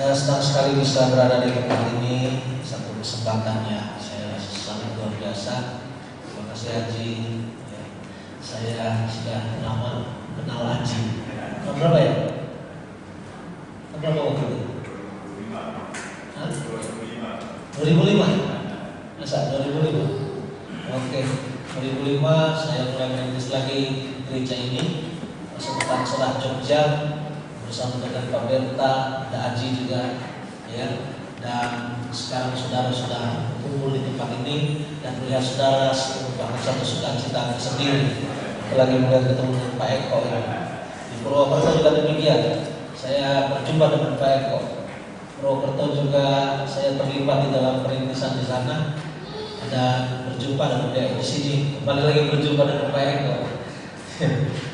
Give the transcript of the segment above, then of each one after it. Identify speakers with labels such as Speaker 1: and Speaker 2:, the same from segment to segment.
Speaker 1: Saya senang sekali bisa berada di tempat ini, satu kesempatan yang saya sangat luar biasa. Terima kasih Haji. Ya, saya sudah lama kenal Haji. Tahun berapa ya? Tahun berapa waktu itu? 2005. Masa 2005? Oke, 2005 saya mulai merintis lagi gereja ini bersama Sekolah Jogja, bersama dengan Pak Berta, ada Aji juga, ya. Dan sekarang saudara sudah kumpul di tempat ini dan melihat saudara merupakan satu sukacita sendiri. Apalagi mulai ketemu dengan Pak Eko ya. Di Purwokerto juga demikian. Saya berjumpa dengan Pak Eko. Purwokerto juga saya terlibat di dalam perintisan di sana. Dan berjumpa dengan dia di sini. Kembali lagi berjumpa dengan Pak Eko.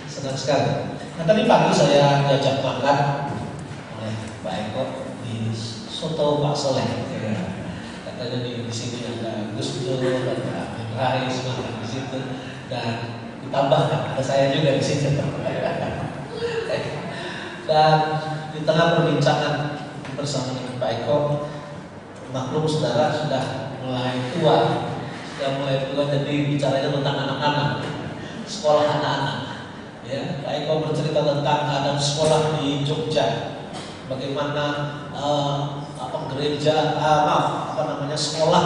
Speaker 1: Senang sekali. Nah, tadi pagi saya diajak makan oleh Pak Eko di Soto Pak Soleh. Ya. Katanya di sini ada Gus Dur, ada Amin Rais makan di situ, dan ditambah ada saya juga di situ. Dan di tengah perbincangan bersama dengan Pak Eko, maklum saudara sudah mulai tua, jadi bicaranya tentang anak-anak, sekolah anak-anak. Ya, Pak Eko bercerita tentang ada sekolah di Jogja, bagaimana sekolah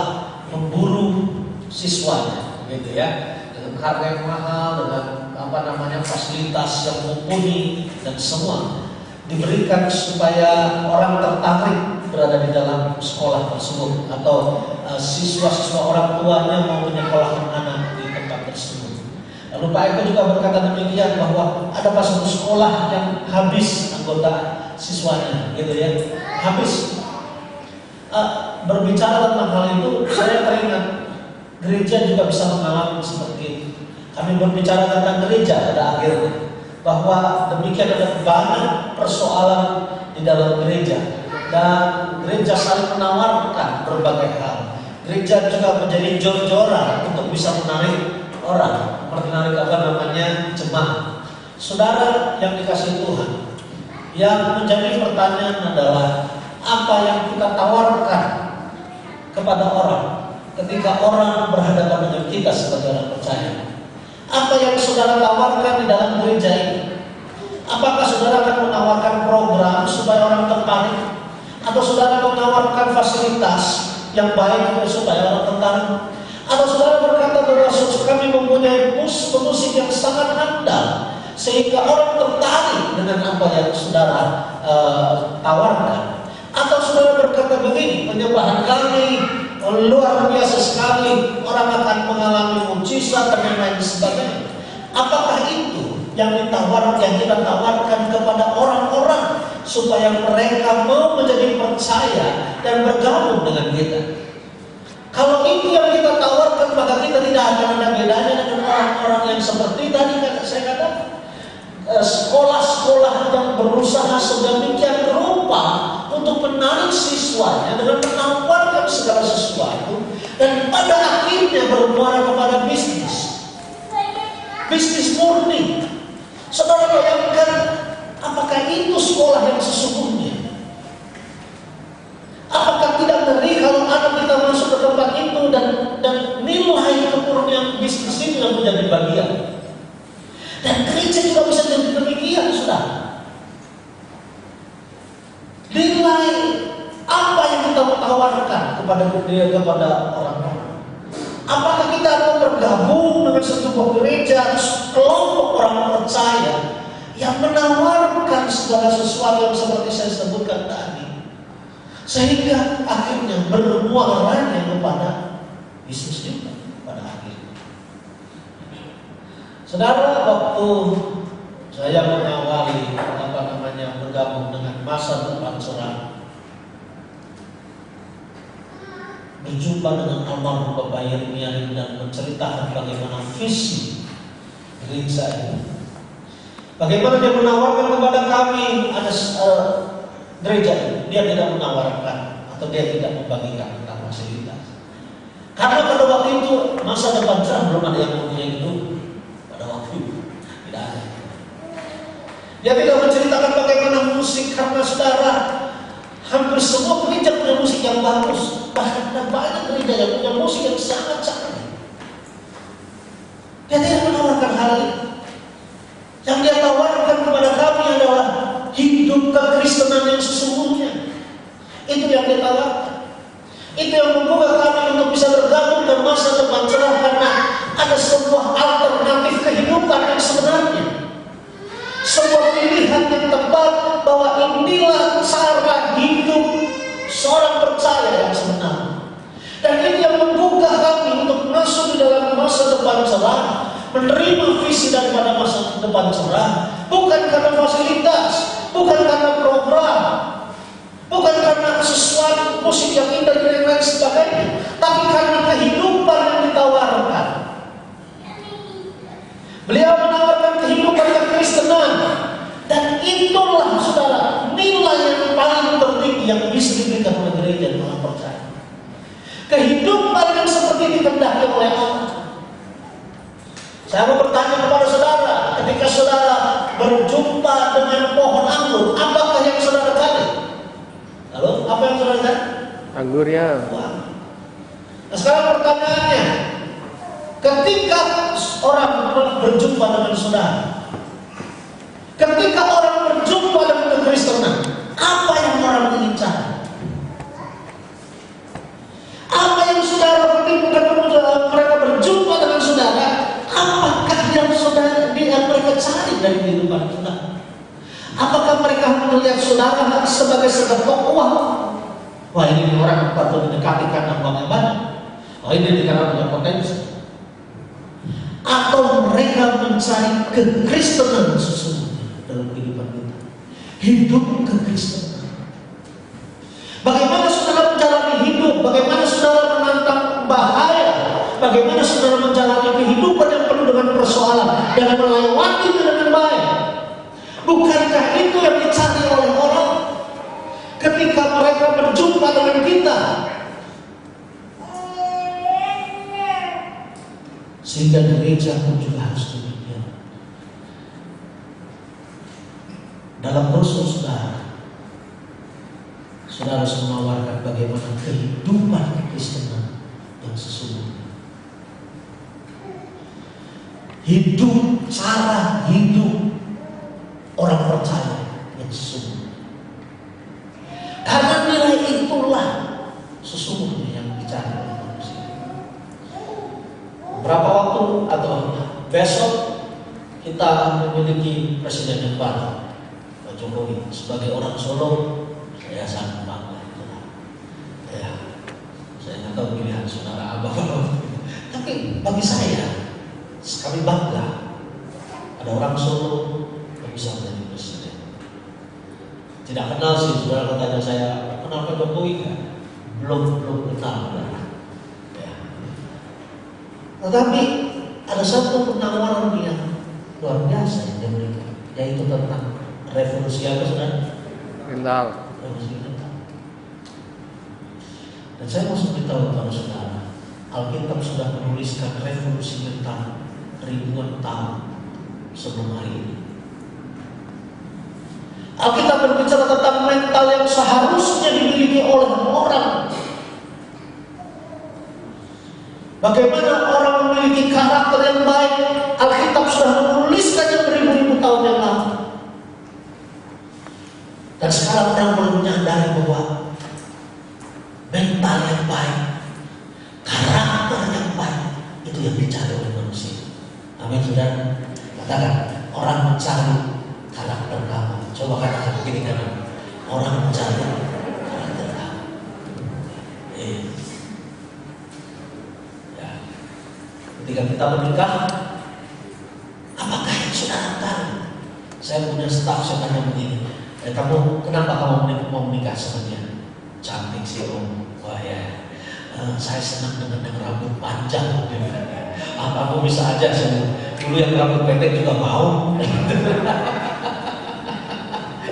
Speaker 1: memburu siswanya, gitu ya, dengan harga yang mahal, dengan fasilitas yang mumpuni dan semua diberikan supaya orang tertarik berada di dalam sekolah tersebut atau siswa-siswa orang tuanya mau menyekolahkan anak di tempat tersebut. Lalu Pak Eko juga berkata demikian bahwa ada satu sekolah yang habis anggota siswanya, gitu ya, habis. Berbicara tentang hal itu, saya teringat gereja juga bisa mengalami seperti itu. Kami berbicara tentang gereja pada akhirnya, bahwa demikian ada banyak persoalan di dalam gereja dan gereja saling menawarkan berbagai hal. Gereja juga menjadi jor-joran untuk bisa menarik orang, menarik jemaah. Saudara yang dikasihi Tuhan, yang menjadi pertanyaan adalah apa yang kita tawarkan kepada orang ketika orang berhadapan dengan kita sebagai orang percaya. Apa yang saudara tawarkan di dalam gereja ini? Apakah saudara akan menawarkan program supaya orang tertarik? Atau saudara menawarkan fasilitas yang baik supaya orang tertarik? Atau saudara berkata bahwa kami mempunyai musik yang sangat handal sehingga orang tertarik dengan apa yang saudara tawarkan? Atau saudara berkata begini, penyembahan kami luar biasa sekali, orang akan mengalami mujizat dan lain sebagainya. Apakah itu yang kita tawarkan kepada orang-orang supaya mereka mau menjadi percaya dan bergabung dengan kita? Kalau itu yang kita tawarkan, maka kita tidak akan ada bedanya dengan orang-orang yang seperti tadi saya katakan. Sekolah-sekolah yang berusaha sedemikian rupa untuk menarik siswanya dengan menawarkan segala sesuatu, dan pada akhirnya bermuara kepada bisnis murni. Saudara bayangkan, apakah itu sekolah yang sesungguhnya? Apakah tidak ngeri kalau anak kita masuk ke tempat itu dan nilai kemurnian bisnis ini yang menjadi bagian? Dan gereja juga bisa jadi demikian, saudara. Nilai apa yang kita tawarkan kepada orang-orang? Apakah kita mau bergabung dengan sebuah gereja, kelompok orang percaya yang menawarkan segala sesuatu yang seperti saya sebutkan tadi, sehingga akhirnya bermuaranya kepada bisnis juga pada akhirnya. Saudara, waktu saya mengawali bergabung dengan masa depan saudara, berjumpa dengan almarhum Bapak Yeremia dan menceritakan bagaimana visi gereja ini, bagaimana dia menawarkan kepada kami ada gereja ini. Dia tidak menawarkan atau dia tidak membagikan tentang fasilitas, karena pada waktu itu masa depan belum ada yang mempunyai gedung. Dia tidak menceritakan bagaimana musik, karena saudara, Hampir semua gereja punya musik yang bagus. Bahkan ada banyak gereja yang punya musik yang sangat cantik. Dia tidak menawarkan hal ini. Yang dia tawarkan kepada kami adalah hidup kekristenan yang sesungguhnya. Itu yang dia tawarkan. Itu yang membuka kami untuk bisa bergabung dan masa depan cerah, karena ada sebuah alternatif kehidupan yang sebenarnya. Sebuah pilihan yang tepat bahwa inilah cara hidup seorang percaya yang sebenarnya. Dan ini yang membuka kami untuk masuk di dalam masa depan cerah, menerima visi daripada masa depan cerah, bukan karena fasilitas, bukan karena program, bukan karena sesuatu musik yang indah dan lain sebagainya, tapi karena kehidupan yang ditawarkan. Beliau menawarkan kehidupan kekristenan, dan itulah saudara nilai yang paling tertinggi yang bisa diberikan oleh gereja dan orang percaya. Kehidupan yang seperti dikehendaki oleh Allah. Saya mau bertanya kepada saudara, ketika saudara berjumpa dengan pohon anggur, apakah yang saudara cari? Lalu apa yang saudara cari?
Speaker 2: Anggurnya.
Speaker 1: Nah, sekarang pertanyaannya, ketika orang berjumpa dengan saudara, ketika orang berjumpa dengan kekristenan, apa yang orang ingin cari? Apa yang saudara mereka berjumpa dengan saudara? Apakah yang mereka cari dari kehidupan kita? Apakah mereka melihat saudara sebagai sebuah uang? Wah, ini orang patut didekati karena uangnya banyak. Wah, ini karena punya potensi. Atau mereka mencari kekristenan sesungguhnya dalam kehidupan kita? Hidup kekristenan. Bagaimana saudara menjalani hidup? Bagaimana saudara menantang bahaya? Bagaimana saudara menjalani kehidupan yang penuh dengan persoalan dan melewatinya dengan baik? Bukankah itu yang dicari oleh orang ketika mereka berjumpa dengan kita? Sehingga gereja pun juga harus demikian. Dalam brosur saudara harus menawarkan bagaimana kehidupan kekristenan yang sesungguhnya. Hidup, cara hidup orang percaya yang sesungguhnya. Karena nilai itulah sesungguhnya yang dicari oleh manusia. Beberapa waktu atau besok kita memiliki presiden yang baru, Pak Jokowi. Sebagai orang Solo, saya sangat bangga. Ya, saya nggak tahu pilihan saudara apa, tapi bagi saya, kami bangga ada orang Solo yang bisa menjadi presiden. Tidak kenal sih, saudara tanya saya, kenal Pak Jokowi nggak? Belum kenal. Ya. Tetapi ada satu penawaran yang luar biasa yang dia berikan, yaitu tentang revolusi apa, saudara?
Speaker 2: Mental.
Speaker 1: Revolusi mental. Dan saya mau beritahu kepada saudara, Alkitab sudah menuliskan revolusi mental ribuan tahun sebelum hari ini. Alkitab berbicara tentang mental yang seharusnya dimiliki oleh orang. Bagaimana orang memiliki karakter yang baik, Alkitab sudah menuliskannya beribu-ribu tahun yang lalu. Dan sekarang orang mulai menyadari bahwa mental yang baik, karakter yang baik, itu yang dicari oleh manusia. Amin, saudara. Katakan, orang mencari karakter kamu. Coba katakan begini kan, orang mencari karakter kamu. Ya. Ketika kita menikah, apakah yang saudara tahu? Saya punya staf, saya tanya begini, kamu kenapa kamu mau menikah sama dia? Cantik sih om. Wah ya, saya senang dengan yang rambut panjang. Kamu bisa aja sih. Dulu yang rambut pendek juga mau.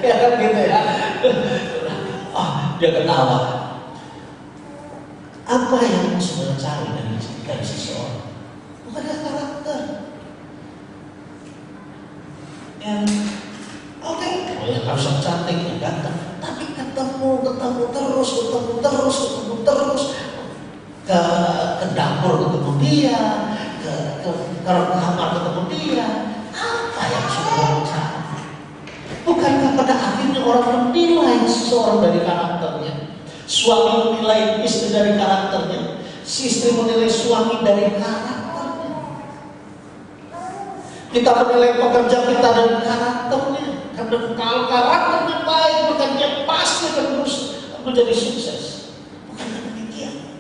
Speaker 1: Ya kan gitu ya. Dia ketawa. Apa yang saudara cari dari seseorang? Bukan karakter. Yang oke, yang harus cantik, yang ganteng, tapi kan ketemu terus ke dapur ketemu dia, ke kamar ketemu dia. Apa yang saudara lakukan? Bukankah pada akhirnya orang menilai seseorang dari karakternya? Suami menilai istri dari karakternya, si istri menilai suami dari karakternya. Kita menilai pekerja kita dari karakternya. Karena kalau karakternya baik, maka dia pasti akan terus menjadi sukses. Bukankah demikian?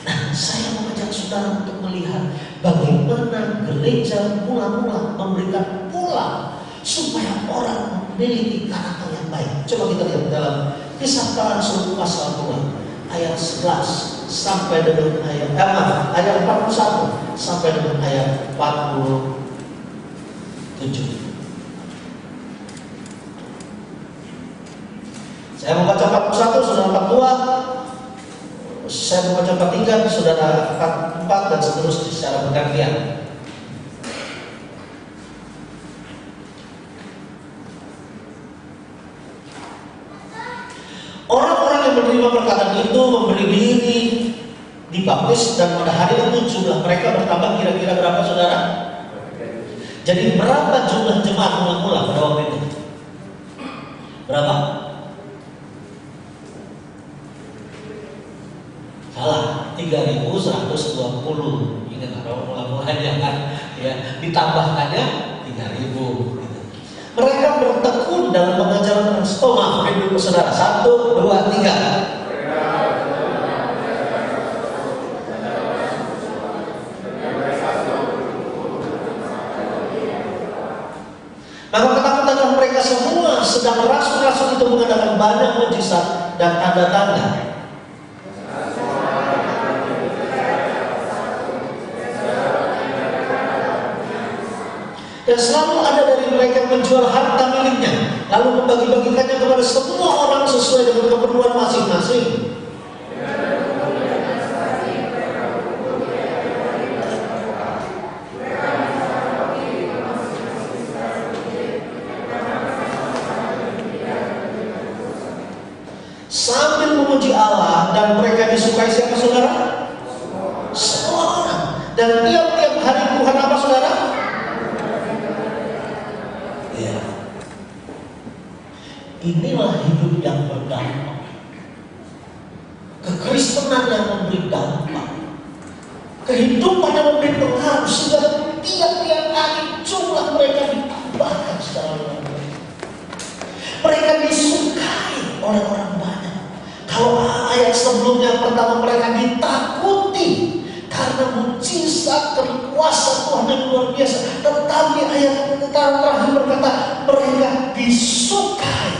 Speaker 1: Nah, saya mengajak saudara untuk melihat bagaimana gereja mula-mula memberikan pola supaya orang memiliki karakter yang baik. Coba kita lihat dalam Kisah Para Rasul pasal 2 ayat 11 sampai dengan ayat 41 sampai dengan ayat 47. Saya membaca 41, saudara 42. Saya membaca 43, saudara 44 dan seterusnya secara bergantian. Orang-orang yang menerima perkataan itu memberi diri dibaptis, dan pada hari itu jumlah mereka bertambah kira-kira berapa, saudara? Jadi berapa jumlah jemaat mula-mula pada waktu itu? Berapa? Salah, 3.120. Ingat kalau mula-mulanya kan, ya, ditambahkannya 3.000. Mereka bertekun dalam pengajaran Stoma. Mungkin dulu saudara, 1, 2, 3. Maka ketakutan mereka semua, sedang rasul-rasul itu mengadakan banyak mujizat dan tanda-tanda. Dan selalu ada dari mereka yang menjual harta miliknya, lalu membagi-bagikannya kepada semua orang sesuai dengan keperluan masing-masing. Sambil memuji Allah, dan mereka disukai siapa, saudara? Semua orang. Dan tiap-tiap hari Tuhan apa, saudara? Inilah hidup yang berdampak. Kekristenan yang memberi dampak. Kehidupan yang memberi pengaruh, sehingga tiap-tiap hari jumlah mereka ditambahkan secara luar biasa. Mereka disukai oleh orang banyak. Kalau ayat sebelumnya pertama mereka ditakuti karena mujizat dan kuasa Tuhan yang luar biasa. Tetapi ayat terakhir berkata mereka disukai.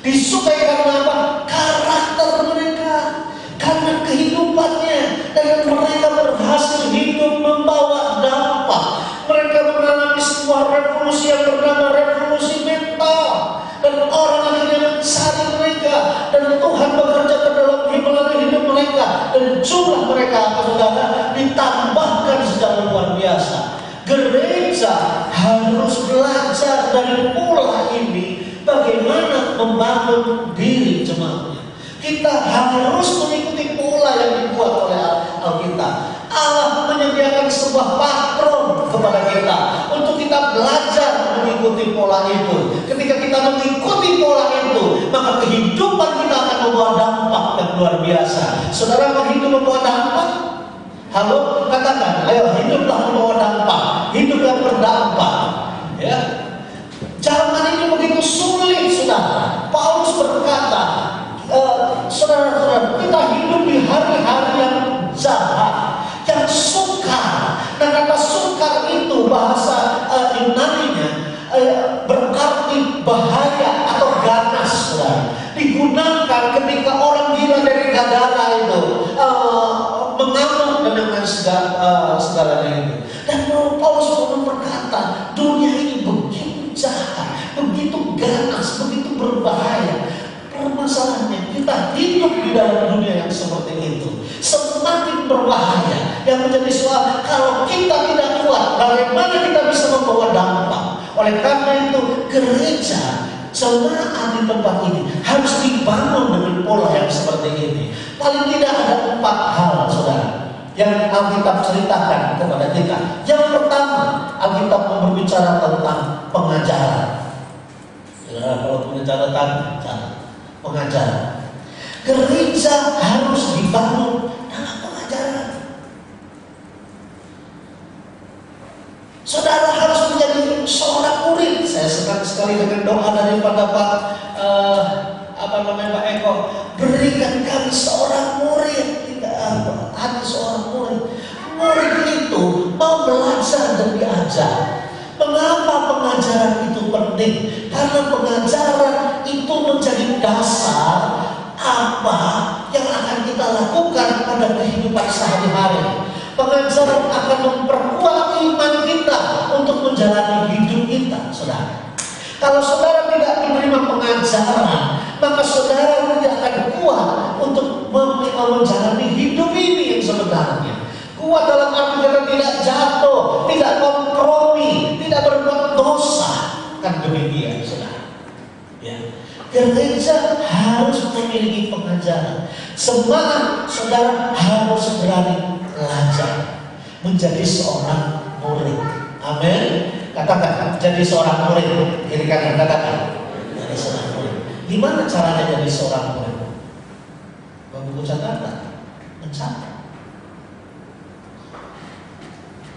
Speaker 1: Disukai karena apa? Karakter mereka, karena kehidupannya, dan mereka berhasil hidup membawa dampak. Mereka mengalami sebuah revolusi yang bernama revolusi mental, dan orang akhirnya mencari mereka, dan Tuhan bekerja ke dalam melalui hidup mereka, dan jumlah mereka, saudara, ditambahkan secara luar biasa. Gereja harus belajar dari pola ini, bagaimana membangun diri jemaatnya. Kita harus mengikuti pola yang dibuat oleh Alkitab. Allah menyediakan sebuah patron kepada kita untuk kita belajar mengikuti pola itu. Ketika kita mengikuti pola itu, maka kehidupan kita akan membawa dampak yang luar biasa. Saudara mau hidup membawa dampak? Halo, katakan, ayo hiduplah membawa dampak, hidup yang berdampak. Ya, zaman ini begitu sulit, saudara. Paulus berkata, saudara-saudara, kita hidup di hari-hari yang jahat, yang sukar. Dan kata sukar itu bahasa Yunaninya berarti bahaya atau ganas, saudara. Digunakan ketika orang gila dari Gadara itu mengamuk dengan segalanya itu. Dan Paulus pun berkata, dunia ini begitu jahat, begitu ganas, begitu berbahaya. Permasalahannya kita hidup di dalam dunia yang seperti itu, semakin berbahaya. Yang menjadi soal, kalau kita tidak kuat, bagaimana kita bisa membawa dampak? Oleh karena itu gereja jemaat di tempat ini harus dibangun dengan pola yang seperti ini. Paling tidak ada 4 hal, saudara, yang Alkitab ceritakan kepada kita. Yang pertama, Alkitab berbicara tentang pengajaran. Ya, kalau pengajaran pengajaran. Gereja harus dibangun dengan pengajaran. Saudara harus menjadi seorang murid. Saya senang sekali dengan doa daripada Pak Eko. Berikan kami seorang murid. Tidak hanya seorang murid. Murid itu mau belajar dan diajar. Mengapa pengajaran itu penting? Karena pengajaran itu menjadi dasar apa yang akan kita lakukan pada kehidupan sehari-hari. Pengajaran akan memperkuat iman kita untuk menjalani hidup kita, saudara. Kalau saudara tidak menerima pengajaran, maka saudara tidak akan kuat untuk menjalani hidup ini yang sebenarnya. Kuat dalam arti kata tidak jatuh, tidak kompromi, tidak berbuat dosa, kan demikian, saudara. Ya. Gereja harus memiliki pengajaran. Semangat saudara harus berani belajar menjadi seorang murid. Amin. Katakan jadi seorang murid. Kiri kanan katakan jadi seorang murid. Gimana caranya jadi seorang murid? Buku catatan, mencatat.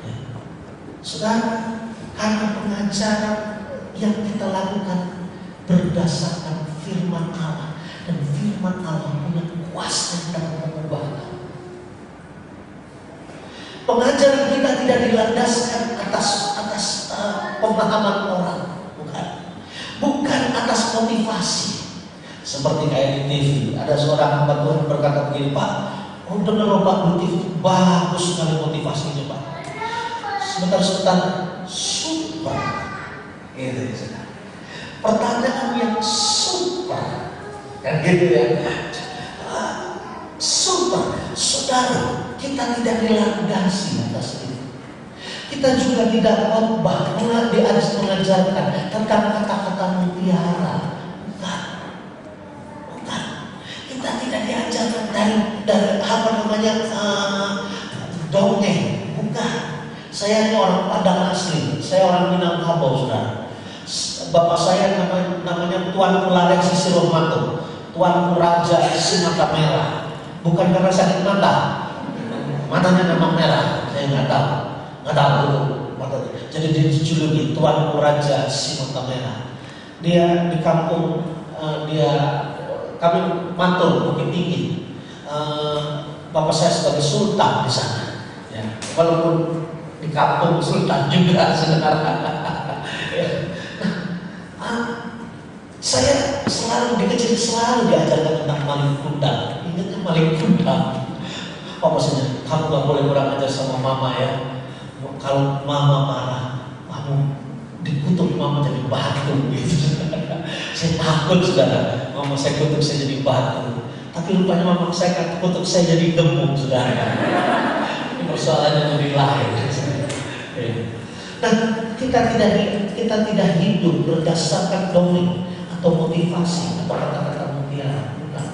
Speaker 1: Ya. Saudara, karena pengajaran yang kita lakukan berdasarkan firman Allah, dan firman Allah punya kuasa dalam mengubah. Pengajaran kita tidak dilandaskan atas pemahaman orang, bukan atas motivasi. Seperti kayak di TV, ada seorang hamba Tuhan berkata begini, Pak, dengar Pak di TV itu bagus sekali motivasinya, Pak. Sebentar, super. Gitu, pertanyaan yang super, kan gitu ya. Super, saudara, kita tidak dilandasi atas itu. Kita juga tidak mengajarkan tentang kata-kata mutiara. Bukan. Kita tidak diajarkan dari dongeng. Bukan. Saya ini orang Padang asli. Saya orang Minangkabau, saudara. Bapak saya namanya Tuan Kularek Sisirohmanto, Tuan Raja Sinata Merah. Bukan karena sakit mata, matanya memang merah. Saya nggak tahu mata. Jadi dia dijuluki Tuan Raja Sinata Merah. Dia di kampung kami mantul Bukit Tinggi. Bapak saya sebagai sultan di sana. Ya, walaupun di kampung sultan juga sebenarnya. Saya selalu dikecil selalu diajarkan tentang maling kundang. Ingatnya maling kundang. Apa maksudnya? Kamu gak boleh kurang ajar sama mama ya. Kalau mama marah, kamu dikutuk mama jadi batu gitu. Saya takut, saudara. Mama saya kutuk saya jadi batu. Tapi rupanya mama saya kutuk saya jadi gemuk, saudara. Ini persoalannya lebih lain. Dan kita tidak hidup berdasarkan dongeng atau motivasi atau kata-kata mutiara. Bukan.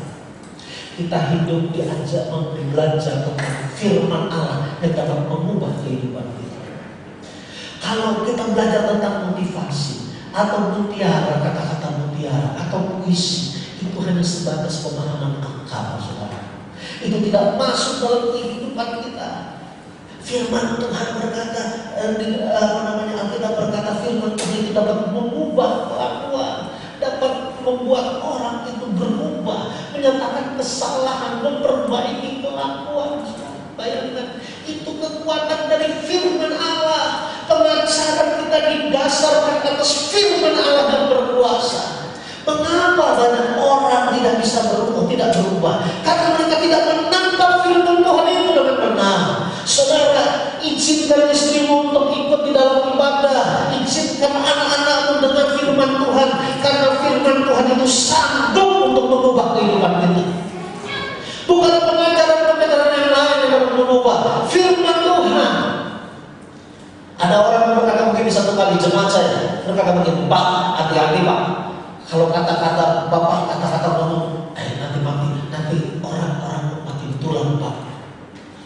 Speaker 1: Kita hidup diajak belajar tentang firman Allah yang dapat mengubah kehidupan kita. Kalau kita belajar tentang motivasi atau mutiara, kata-kata mutiara atau puisi, itu hanya sebatas pemahaman akal, saudara. Itu tidak masuk dalam kehidupan kita. Firman Tuhan berkata, Alkitab berkata firman Tuhan itu dapat mengubah kelakuan, dapat membuat orang itu berubah, menyatakan kesalahan, memperbaiki kelakuan. Bayangkan, itu kekuatan dari firman Allah. Pengajaran kita didasarkan atas firman Allah yang berkuasa. Mengapa banyak orang tidak bisa berubah, tidak berubah? Karena mereka tidak menangkap firman Tuhan itu dengan benar. Saudara, izinkan istrimu untuk ikut di dalam ibadah. Izinkan anak-anakmu dengar firman Tuhan. Karena firman Tuhan itu sanggup untuk mengubah kehidupan kita. Bukan pengajaran-pengajaran yang lain yang dapat mengubah. Firman Tuhan. Ada orang yang berkata begini satu kali, jemaat saya berkata begini, Pak, hati-hati Pak. Kalau kata-kata Bapak, kata-kata ngomong, nanti orang-orang mati betulan Pak.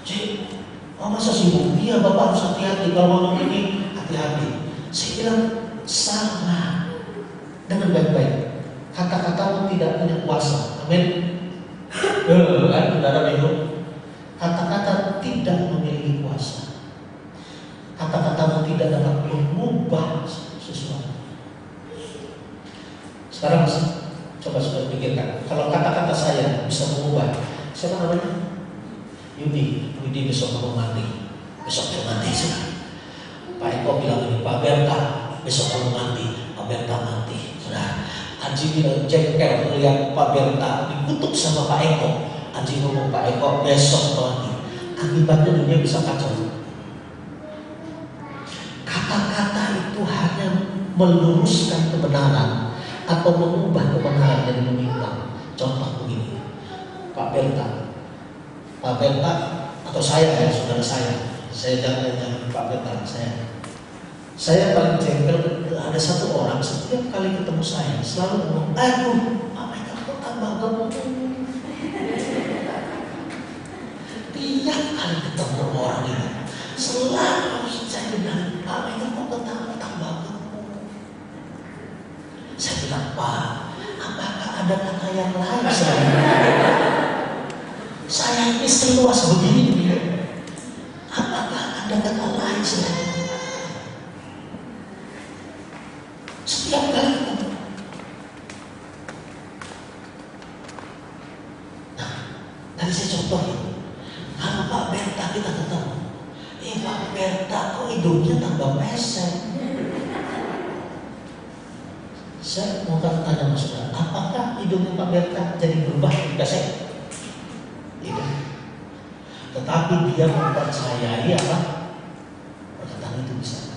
Speaker 1: Cik, masa sibuk? Iya Bapak harus hati-hati kalau ngomong ini, hati-hati. Saya bilang sama dengan baik-baik. Kata-katamu tidak punya kuasa. Amin. Kan saudara bingung. Kata-kata tidak memiliki kuasa. Kata-katamu tidak dapat mengubah sesuatu. Sekarang coba sudah pikirkan, kalau kata-kata saya bisa mengubah, siapa namanya? Yudi besok mau mati, besok dia mati sudah. Pak Eko bilang ini, Pak Berta besok mau mati, Pak Berta mati sudah. Anji jengkel melihat Pak Berta dikutuk sama Pak Eko. Anji ngomong, Pak Eko besok mati, akibatnya dunia bisa kacau. Kata-kata itu hanya meluruskan kebenaran atau mengubah kebenaran jadi menyimpang. Contoh begini, Pak Berta atau saya ya, saudara saya jangan Pak Berta, saya paling jengkel. Ada satu orang setiap kali ketemu saya selalu ngomong, aduh, Pak Mereka kok tambah gemuk. Tiap kali ketemu orang ini selalu saya bilang, Pak Mereka kok tambah gemuk. Saya bilang, Pak, apakah ada kata yang lain selain saya ini seluas begini? Apakah ada kata lain selain itu? Setiap kali itu. Nah, tadi saya contohin. Kalau Pak Berta kita ketemu, Pak Berta kok hidungnya tambah pesek. Saya mau tanya mas saudara, apakah hidungnya Pak Berta jadi berubah pesek? Tidak. Tetapi dia mempercayai apa? Perkataan itu bisa.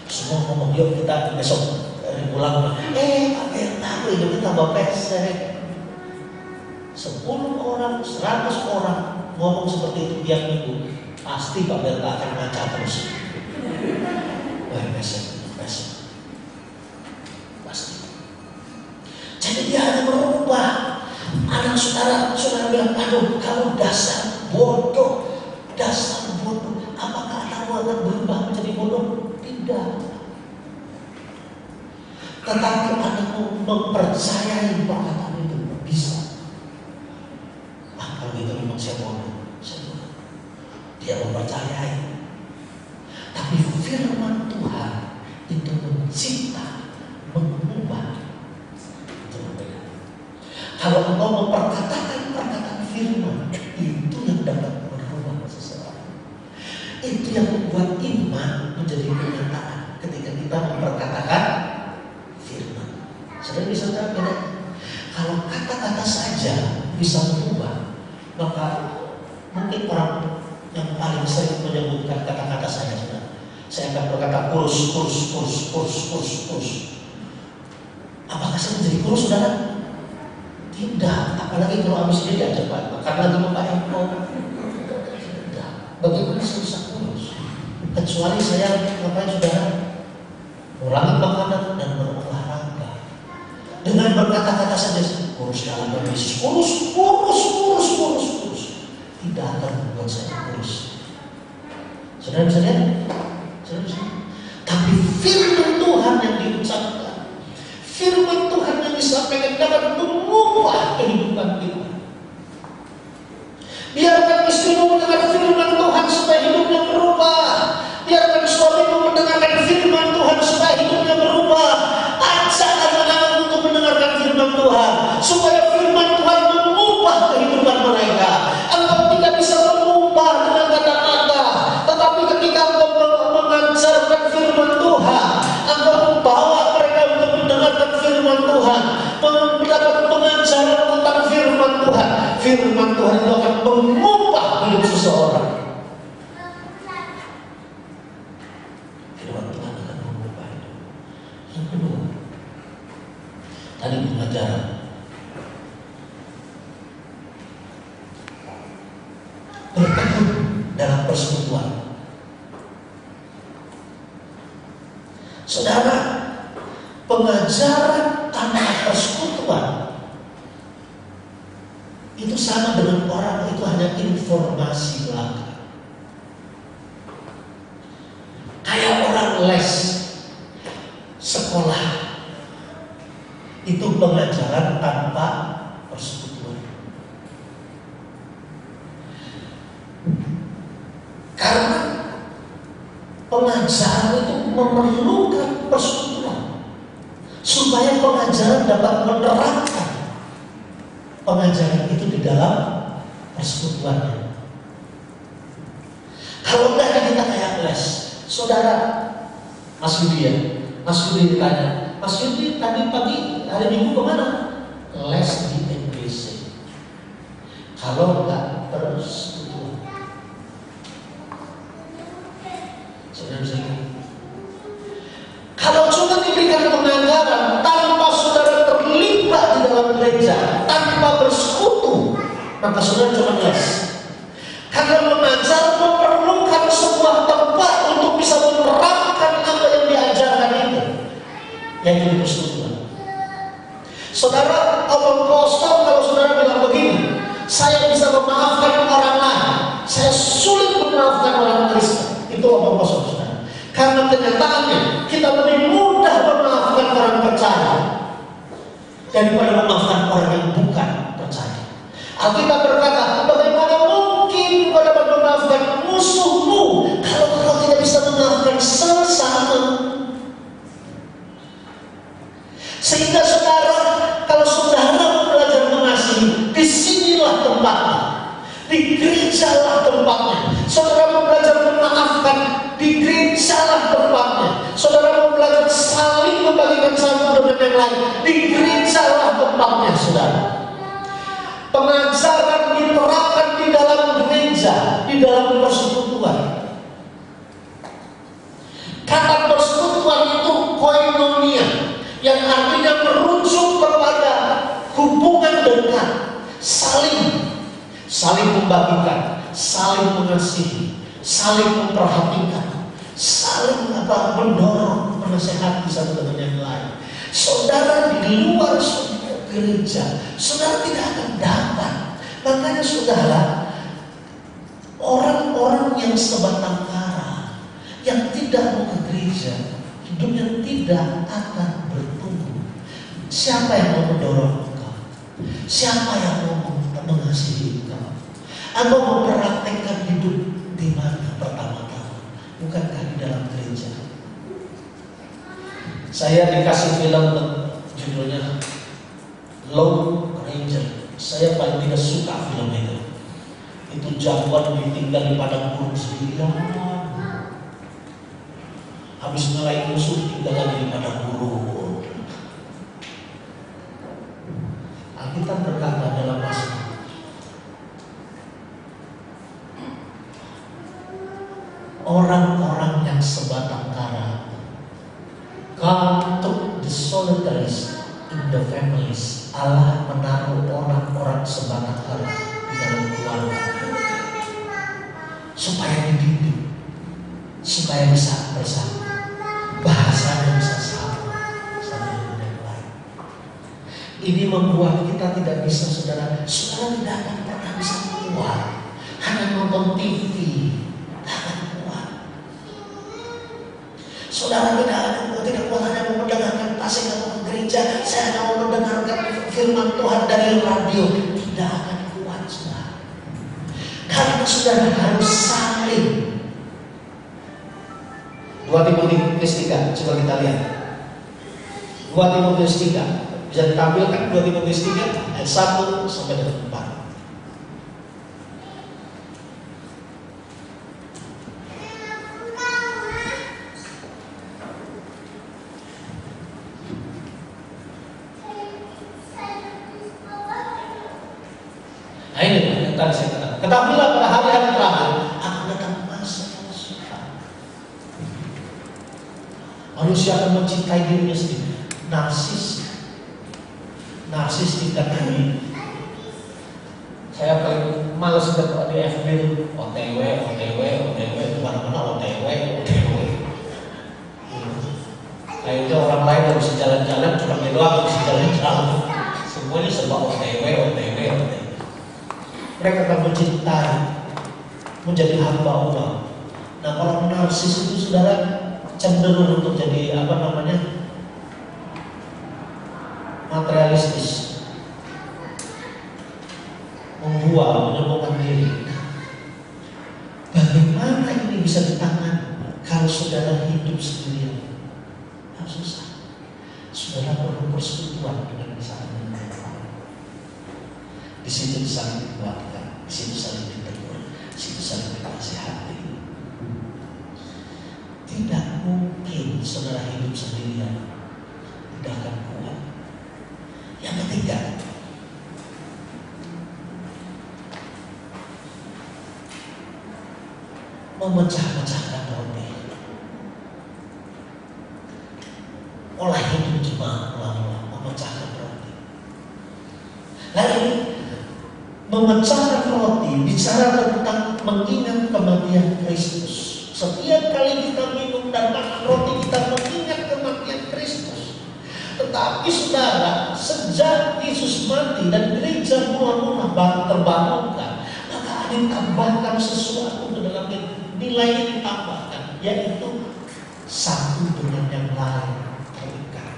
Speaker 1: Semua ngomong, yuk kita besok pulang. Pak Berta hidungnya tambah pesek. 10 orang, 100 orang ngomong seperti itu tiap minggu, pasti Pak Berta akan ngaca terus. Wah, pesek. Pasti. Jadi dia hanya merubah. Anak saudara bilang, aduh kamu dasar bodoh. Apakah anakmu akan berubah menjadi bodoh? Tidak. Tetapi anakmu mempercayai perkataan itu bisa. Kalau itu memang saya bodoh. Dia mempercayai. Tapi firman Tuhan itu mencipta, mengubah. Itu berbeda. Kalau engkau memperkatakan perkataan firman, itu yang dapat merubah seseorang. Itu yang membuat iman menjadi kenyataan ketika kita memperkatakan firman. Saudara bisa beda. Kalau kata-kata saja bisa mengubah, maka mungkin orang yang paling sering menyebutkan kata-kata saya akan berkata kurus. Apakah saya menjadi kurus, saudara? Tidak. Apalagi kalau habis dia diajak makan lagi sama Pak Eko. Tidak. Bagaimana saya bisa kurus? Kecuali saya ngapain, saudara? Mengurangi makanan dan berolahraga. Dengan berkata-kata saja, kurus dalam nama Yesus, kurus. Tidak akan membuat saya kurus. Saudara bisa lihat? Tapi firman Tuhan yang diucapkan, firman Tuhan yang disampaikan dapat mengubah kehidupan kita. Biarkan istrimu mendengar firman Tuhan supaya hidupnya berubah. Biarkan suamimu mendengarkan firman Tuhan supaya hidupnya berubah. Ajak anak-anak untuk mendengarkan firman Tuhan supaya firman Tuhan mengubah kehidupan mereka. Engkau tidak bisa mengubah dengan kata-kata, tetapi ketika engkau mengajarkan firman Tuhan, engkau membawa mereka untuk mendengarkan firman Tuhan, mendapat pengajaran tentang firman Tuhan. Firman Tuhan itu akan mengubah hidup seseorang. Firman Tuhan akan mengubah hidup. Yang kedua, tadi pengajaran. Bertekun dalam persekutuan. Saudara, pengajaran tanpa Itu sama dengan orang itu hanya informasi belaka. Kayak orang les sekolah, itu pengajaran tanpa persekutuan. Karena pengajaran itu memerlukan persekutuan supaya pengajaran dapat menerapkan pengajaran itu di dalam persekutuannya. Kalau enggak kita kayak les. Saudara Mas Yudi ya, Mas Yudi ditanya, Mas Yudi tadi pagi hari Minggu kemana? Les di MBC. Kalau enggak persekutuan, saudara-saudara, kalau cuma diberikan pengajaran tanpa saudara terlibat di dalam gereja, tanpa bersekutu, maka saudara cuma les. Karena mengajar memerlukan sebuah tempat untuk bisa menerapkan apa yang diajarkan itu, yaitu di persekutuan. Saudara omong kosong kalau saudara bilang begini, saya bisa memaafkan orang lain, saya sulit memaafkan orang Kristen, itu omong kosong saudara. Karena kenyataannya kita lebih mudah memaafkan orang percaya daripada memaafkan orang yang bukan percaya. Alkitab berkata, bagaimana mungkin kau dapat memaafkan musuhmu kalau kau tidak bisa memaafkan sesamamu? Sehingga saudara, kalau saudara belajar mengasihi, disinilah tempatnya, di gerejalah tempatnya. Saudara mau belajar memaafkan, di gerejalah tempatnya. Saudara mau belajar saling membagikan satu dengan yang lain, di gerejalah tempatnya, saudara. Pengajaran diterapkan di dalam gereja, di dalam persekutuan. Kata persekutuan itu koinonia, yang artinya merujuk kepada hubungan dekat, saling membagikan, saling mengasihi, saling memperhatikan, saling mendorong, menasehati satu dengan yang lain. Saudara di luar gereja, saudara tidak akan dapat. Makanya saudara, orang-orang yang sebatang kara, yang tidak mau ke gereja, hidupnya tidak akan bertumbuh. Siapa yang mau mendorong engkau? Siapa yang mau mengasihi engkau? Engkau mempraktekkan hidup di mana pertama-tama? Bukankah di dalam gereja? Saya dikasih film judulnya Lone Ranger. Saya paling tidak suka film itu. Itu jagoan ditinggal di padang gurun sendirian. Habis ngalahin musuh tinggal lagi di padang gurun. Alkitab berkata dalam Mazmur, orang-orang yang sebatang kara, God took the solitaries in the families. Allah menaruh orang-orang sebatang kara di dalam keluarga supaya dididik, supaya bisa bersama, bahasanya bisa sama dengan yang lain. Ini membuat kita tidak bisa, saudara tidak akan pernah bisa keluar hanya nonton TV, tidak akan kuat. Saudara tidak kuat hanya mau mendengarkan kasih atau ke gereja, saya mau mendengarkan firman Tuhan dari radio, tidak akan kuat, saudara. Karena saudara harus saling. 2 Timotius 3, coba kita lihat. 2 Timotius 3, bisa ditampilkan 2 Timotius 3 ayat 1 sampai dengan 4. Nah ini yang tadi saya katakan. Ketahuilah pada hari-hari terakhir akan datang masa yang susah. Manusia akan mencintai dirinya sendiri. Narsis tingkat tinggi. Saya paling males kalau di FB itu OTW, mana-mana OTW. Kayaknya orang lain yang bisa jalan-jalan, cuma dia doang bisa jalan-jalan. Semuanya serba OTW. Mereka akan mencintai, menjadi hamba uang. Nah, kalau narsis itu saudara cenderung untuk jadi materialistis, membual, menyombongkan diri. Bagaimana ini bisa ditangani kalau saudara hidup sendirian? Susah. Saudara perlu persekutuan dengan pasangan. Di situ saling dikuatkan, di situ saling ditegur, di situ saling dinasihati. Tidak mungkin saudara hidup sendirian, tidak akan kuat. Yang ketiga, memecah-mecahkan roti. Olah hidup jemaat ulang-ulang, memecahkan roti. Lalu memecahkan roti bicara tentang mengingat kematian Kristus. Setiap kali kita minum dan makan roti, kita mengingat kematian Kristus. Tetapi saudara, sejak Yesus mati dan gereja mula-mula terbangunkan, maka ada ditambahkan sesuatu ke dalam nilai yang ditambahkan, yaitu satu dengan yang lain terikat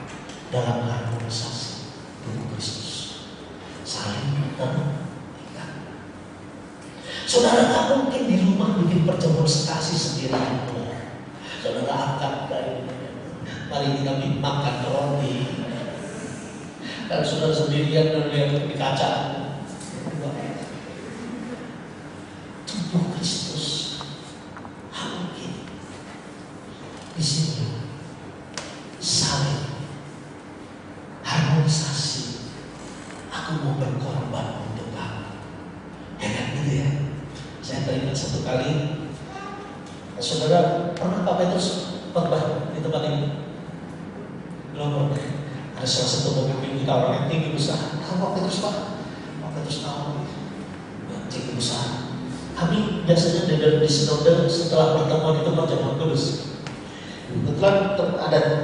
Speaker 1: dalam harmonisasi tubuh Kristus, saling terikat. Saudara tak mungkin di rumah bikin perjamuan sekasih sendirian. Saudara angkat kain, mari kita makan roti. Kalau saudara sendirian dan lihat di kaca, tubuh Kristus mungkin di sini saling harmonisasi. Aku mau berkorban untuk kamu, ya kan gitu ya. Saya teringat satu kali, saudara pernah Pak Petrus khotbah di tempat ini? Belum pernah. Ada salah satu pemimpin kita orang yang tinggi besar. Tahu Pak Petrus Pak? Pak Petrus tahu. Tinggi besar. Kami biasanya di sinode setelah pertemuan itu perjamuan kudus. Kebetulan ada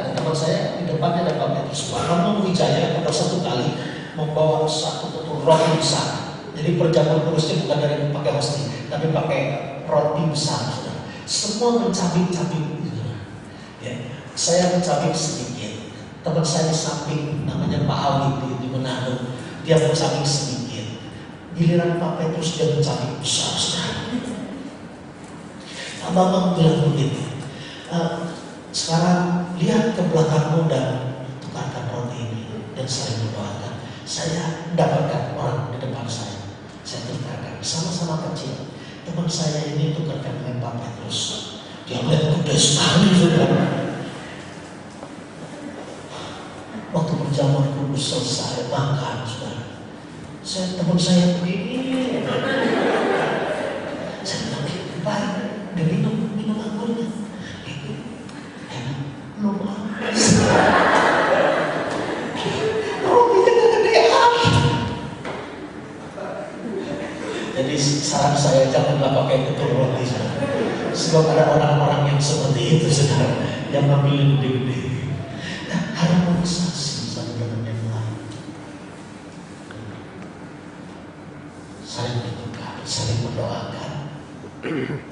Speaker 1: teman saya di depannya ada Pak Petrus. Pak Ramon Wijaya pada satu kali membawa satu roti besar. Jadi perjamuan kudusnya bukan dari pakai hosti, tapi pakai roti besar. Semua mencabik-cabik. Ya, saya mencabik sedikit. Teman saya di samping namanya Pak Awi di Manado, dia mencabik sedikit. Giliran Pak Petrus dia mencabik besar. Abang bilang begini, sekarang lihat ke belakangmu dan tukarkan roti ini dan saling berdoakan. Saya dapatkan orang di depan saya tukarkan, sama-sama kecil. Teman saya ini tukarkan dengan Pak Petrus. Dia melihat udah sekali sudah. Waktu perjamuan kudus selesai makan sudah. Teman saya begini. Saya bilang, baik, dia minum anggurnya. Enak, belum habis. Jadi saran saya janganlah pakai tutur roti. Sebab ada orang-orang yang seperti itu saudara, yang ngambil gede-gede. Nah, harmonisasi satu dengan yang lain. Saling bertukar, saling mendoakan.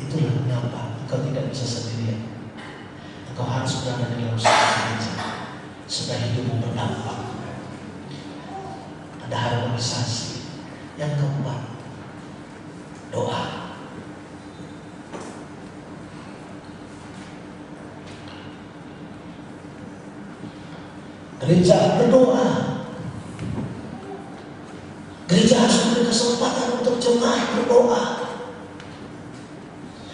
Speaker 1: Itulah mengapa engkau tidak bisa sendirian. Engkau harus berada di dalam satu gereja supaya hidupmu berdampak. Ada harmonisasi. Yang keempat, doa. Gereja berdoa. Gereja harus memberi kesempatan untuk jemaat berdoa.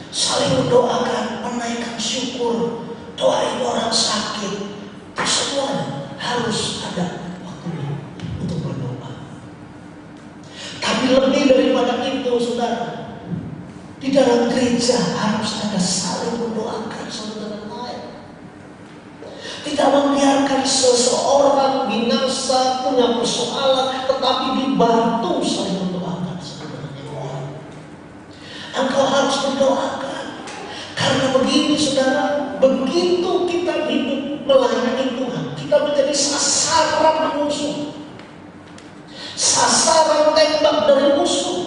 Speaker 1: Saling mendoakan, menaikkan syukur, doain orang sakit. Itu semuanya harus ada waktunya untuk berdoa. Tapi lebih daripada itu, saudara, di dalam gereja harus ada saling mendoakan satu dengan lain. Tidak membiarkan seseorang binasa, punya persoalan, tetapi dibantu saling mendoakan satu dengan yang lain. Engkau harus mendoakan. Karena begini saudara, begitu kita hidup melayani Tuhan, kita menjadi sasaran musuh. Sasaran tembak dari musuh.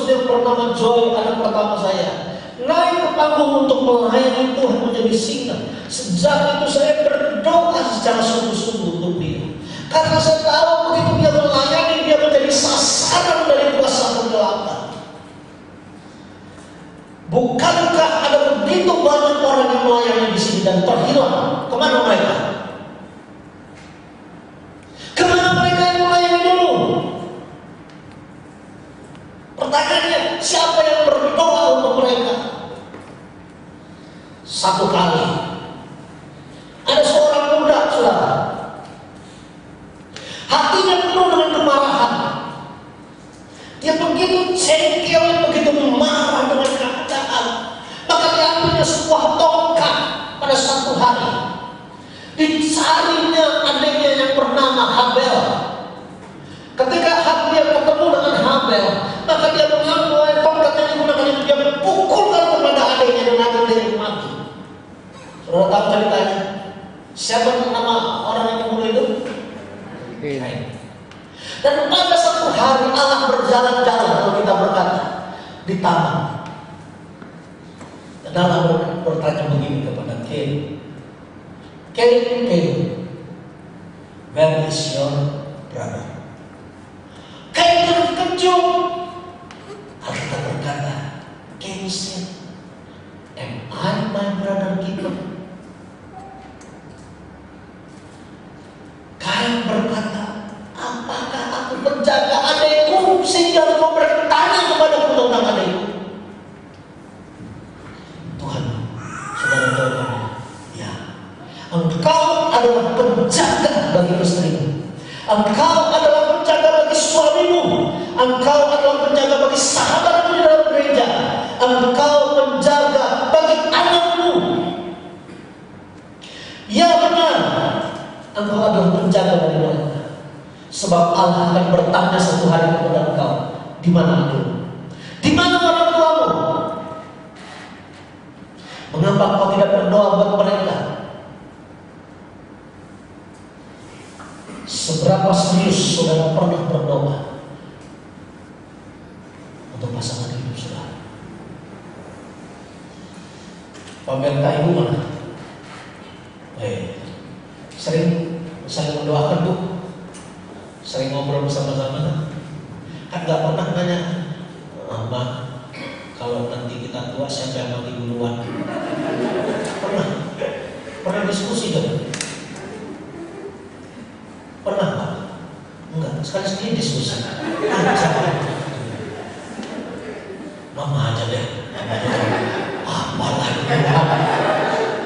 Speaker 1: yang bernama Joy, anak pertama saya, naik ke panggung untuk melayani Tuhan menjadi singer. Sejak itu saya berdoa secara sungguh-sungguh untuk dia. Karena saya tahu begitu dia melayani, dia menjadi sasaran dari kuasa kegelapan. Bukankah ada begitu banyak orang yang melayani di sini dan terhilang? Kemana mereka? Kemana mereka yang melayani dulu? Pertanyaannya, siapa yang berdoa untuk mereka? Satu kali ada seorang muda, saudara, hatinya penuh dengan kemarahan. Dia begitu cengkel, begitu marah dengan keadaan. Maka dia ambilnya sebuah tongkat pada satu hari. Dicarinya adiknya yang bernama Habel. Ketika dia ketemu dengan Habel, maka dia mengambil tongkat yang digunakan itu, dia pukulkan kepada adiknya dan adiknya mati. Saudara tahu ceritanya? Siapa nama orang yang membunuh itu? Kain. Dan pada satu hari Allah berjalan-jalan, kalau kita berkata, di taman. Dan Allah bertanya begini kepada Cain, Cain, where is your brother? Cain terkejut. Alkitab berkata, Cain said, am I my brother keeper? Cain berkata, apakah aku menjaga adikku sehingga engkau bertanya kepadaku tentang adikku? Tuhan, saudara jawabnya, ya. Engkau adalah penjaga bagi istrimu. Engkau adalah penjaga bagi suamimu. Engkau adalah penjaga bagi sahabatmu di dalam gereja. Engkau penjaga bagi anakmu. Ya benar, engkau adalah penjaga bagi mereka. Sebab Allah akan bertanya satu hari kepada engkau, di mana adikmu? Di mana orang tuamu? Mengapa engkau tidak berdoa buat mereka? Seberapa serius saudara pernah berdoa untuk pasangan hidup saudara? Pemerintah ibu mana? Sering saling mendoakan tuh, sering ngobrol bersama-sama. Kan gak pernah nanya, Mama, kalau nanti kita tua siapa yang mati duluan? Pernah diskusi kan? Pernah Pak? Enggak, sekali-sekali diskusi. Mama aja deh. Apalagi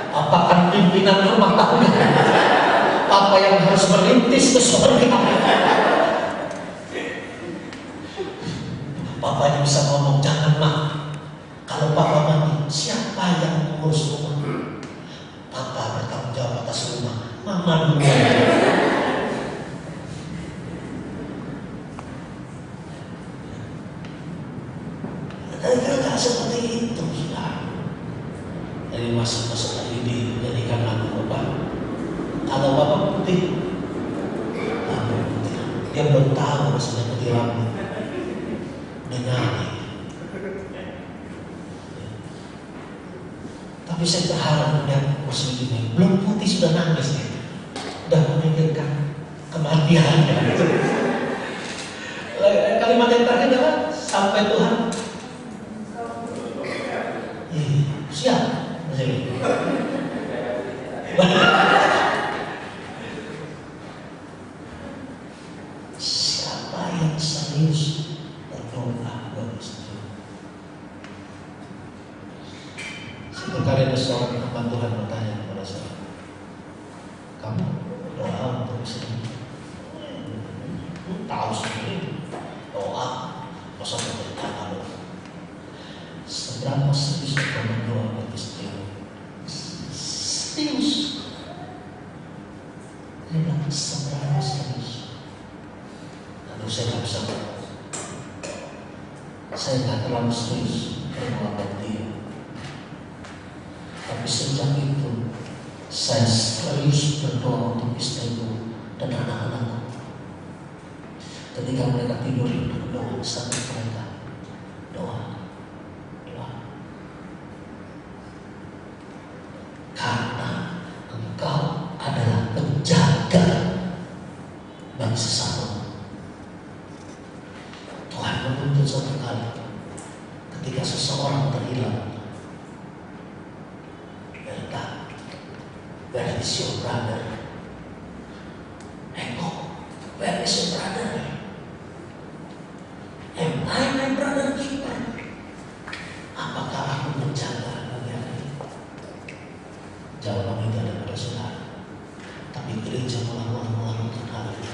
Speaker 1: apakah pimpinan rumah tangga? Apa yang harus merintis ke surga? Papa yang bisa ngomong, jangan mak. Kalau papa mati, siapa yang mengurus rumah? Papa bertanggung jawab atas rumah. Mama dulu. Tidak seperti itu, sudah. Dari masa-masa tadi dijadikan lagu Bapak. Kalau Bapak putih, dia belum tahu rasanya putih rambut. Udah nyanyi. Tapi saya berharap melihat muslim ini belum putih sudah nangis ya. Udah memikirkan kematian. Kalimat yang terakhir adalah sampai Tuhan. Siap. Siapa yang serius berdoa buat istri? Satu kali ada seorang hamba Tuhan bertanya kepada saya, kamu doa untuk istri? Tahu sendiri doa, masa berdoa doa. Seberapa serius kamu berdoa buat istri? Serius. Dia bilang seberapa serius. Lalu saya nggak bisa berdoa. Saya nggak terlalu serius berdoa buat dia. Tapi sejak itu saya serius berdoa untuk istriku dan anak-anakku. Ketika mereka tidur, berdoa sampai mereka. bilang, Berta, where is your brother? Eko, where is your brother? Am I my brother keeper? Apakah aku menjaga bagian ini? Jawaban itu ada pada saudara. Tapi gereja melakukan hal itu.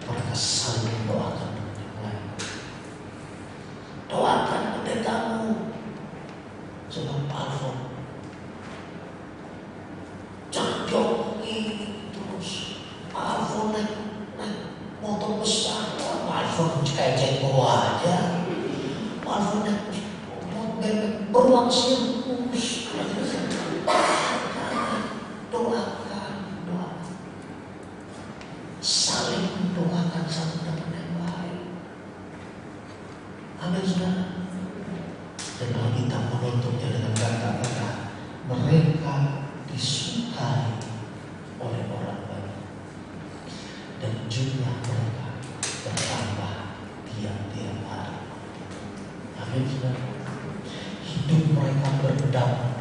Speaker 1: Mereka saling mendoakan dengan yang lain. Doakan pendetamu. Sebab Alfon jangan joki terus. Alfon naik motor besar. Alfon kayak ceko aja. Alfon naik bebek beruang sirkus. Doakan. Saling mendoakan satu dengan yang lain. Amin, saudara. Dan Alkitab menutupnya dengan kata-kata, mereka disukai oleh orang banyak, dan jumlah mereka bertambah tiap-tiap hari. Amin, saudara. Hidup mereka berdampak